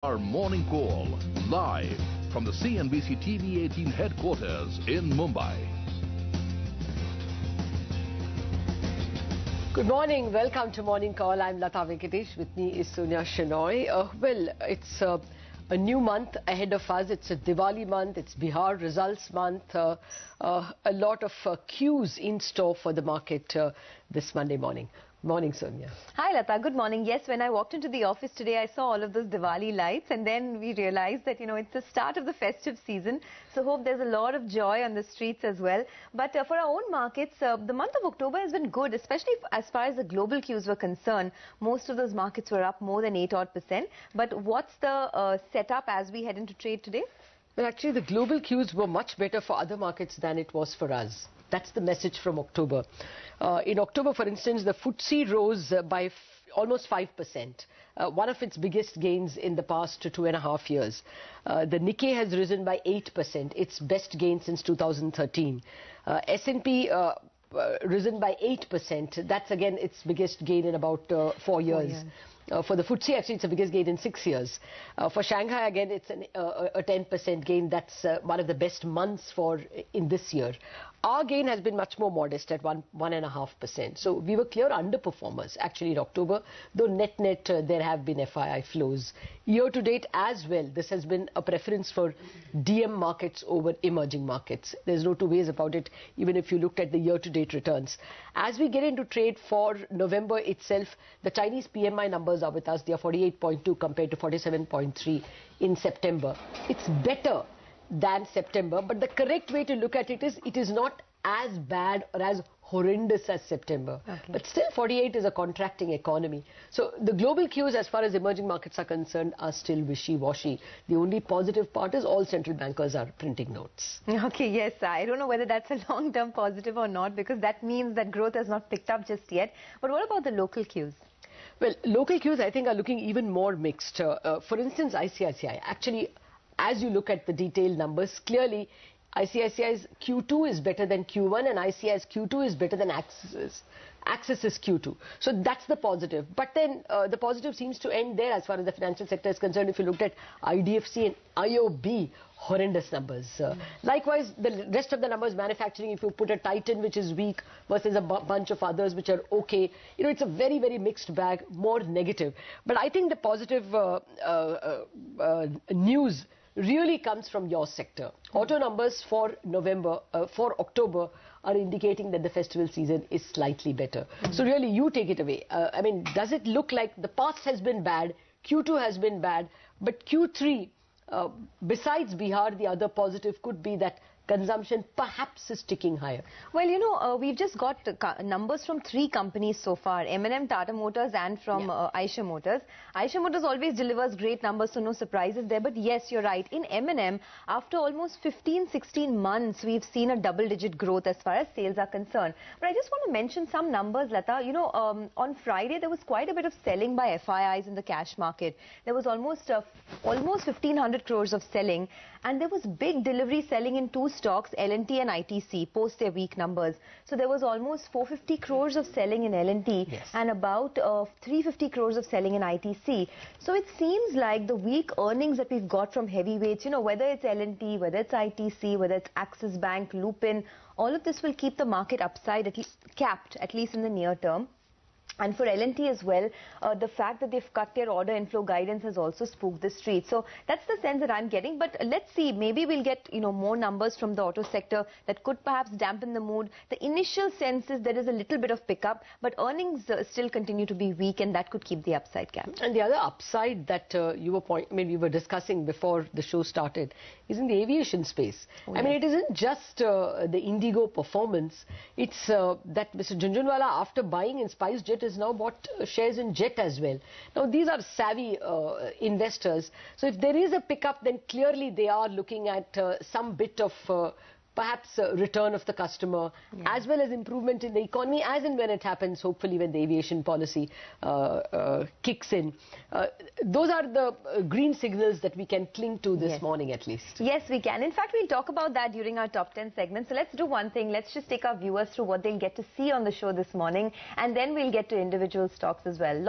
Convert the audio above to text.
Our morning call, live from the CNBC TV 18 headquarters in Mumbai. Good morning. Welcome to Morning Call. I'm Lata Venkatesh. With me is Sonia Shenoy. It's a new month ahead of us. It's a Diwali month. It's Bihar results month. A lot of cues in store for the market this Monday morning. Morning, Sonia. Hi, Lata. Good morning. Yes, when I walked into the office today, I saw all of those Diwali lights, and then we realized that, it's the start of the festive season. So hope there's a lot of joy on the streets as well. But for our own markets, the month of October has been good, especially as far as the global cues were concerned. Most of those markets were up more than 8%. But what's the setup as we head into trade today? Well, actually, the global cues were much better for other markets than it was for us. That's the message from October. In October, for instance, the FTSE rose by almost 5%, one of its biggest gains in the past 2.5 years. The Nikkei has risen by 8%, its best gain since 2013. S&P risen by 8%. That's again its biggest gain in about 4 years. For the FTSE, actually, it's the biggest gain in 6 years. For Shanghai, again, it's a 10% gain. That's one of the best months in this year. Our gain has been much more modest at 1.5%. So we were clear underperformers, actually, in October, though net there have been FII flows. Year to date as well, this has been a preference for DM markets over emerging markets. There's no two ways about it, even if you looked at the year-to-date returns. As we get into trade for November itself, the Chinese PMI numbers are with us. They are 48.2 compared to 47.3 in September. It's better than September, but the correct way to look at it is not as bad or as horrendous as September. Okay. But still 48 is a contracting economy. So the global cues as far as emerging markets are concerned are still wishy-washy. The only positive part is all central bankers are printing notes. Okay, yes, I don't know whether that's a long-term positive or not, because that means that growth has not picked up just yet. But what about the local cues? Well, local cues I think are looking even more mixed. For instance, ICICI. Actually, as you look at the detailed numbers, clearly ICICI's Q2 is better than Q1 and ICICI's Q2 is better than Axis's Q2. So that's the positive. But then the positive seems to end there as far as the financial sector is concerned. If you looked at IDFC and IOB, horrendous numbers. Likewise, the rest of the numbers, manufacturing, if you put a Titan which is weak versus a bunch of others which are okay, it's a very, very mixed bag, more negative. But I think the positive news really comes from your sector. Auto numbers for October are indicating that the festival season is slightly better. So really, you take it away. I mean, does it look like the past has been bad, Q2 has been bad, but Q3, besides Bihar, the other positive could be that consumption perhaps is ticking higher? Well, we've just got numbers from 3 companies so far, M&M, Tata Motors and from Eicher Motors. Eicher Motors always delivers great numbers, so no surprises there. But yes, you're right. In M&M, after almost 15-16 months, we've seen a double-digit growth as far as sales are concerned. But I just want to mention some numbers, Lata. On Friday, there was quite a bit of selling by FIIs in the cash market. There was almost 1,500 crores of selling. And there was big delivery selling in 2 stocks, L&T and ITC, post their weak numbers. So there was almost 450 crores of selling in L&T and about 350 crores of selling in ITC. So it seems like the weak earnings that we've got from heavyweights, whether it's L&T, whether it's ITC, whether it's Axis Bank, Lupin, all of this will keep the market upside, at least capped, at least in the near term. And for L&T as well, the fact that they've cut their order inflow guidance has also spooked the street. So that's the sense that I'm getting. But let's see, maybe we'll get more numbers from the auto sector that could perhaps dampen the mood. The initial sense is there is a little bit of pickup, but earnings still continue to be weak, and that could keep the upside cap. And the other upside that we were discussing before the show started is in the aviation space. I mean, it isn't just the Indigo performance. It's that Mr. Jhunjhunwala, after buying in SpiceJet, has now bought shares in Jet as well. Now, these are savvy investors. So if there is a pickup, then clearly they are looking at some bit of perhaps return of the customer, as well as improvement in the economy, as and when it happens, hopefully when the aviation policy kicks in. Those are the green signals that we can cling to this morning at least. Yes, we can. In fact, we'll talk about that during our top 10 segment. So let's do one thing. Let's just take our viewers through what they'll get to see on the show this morning, and then we'll get to individual stocks as well.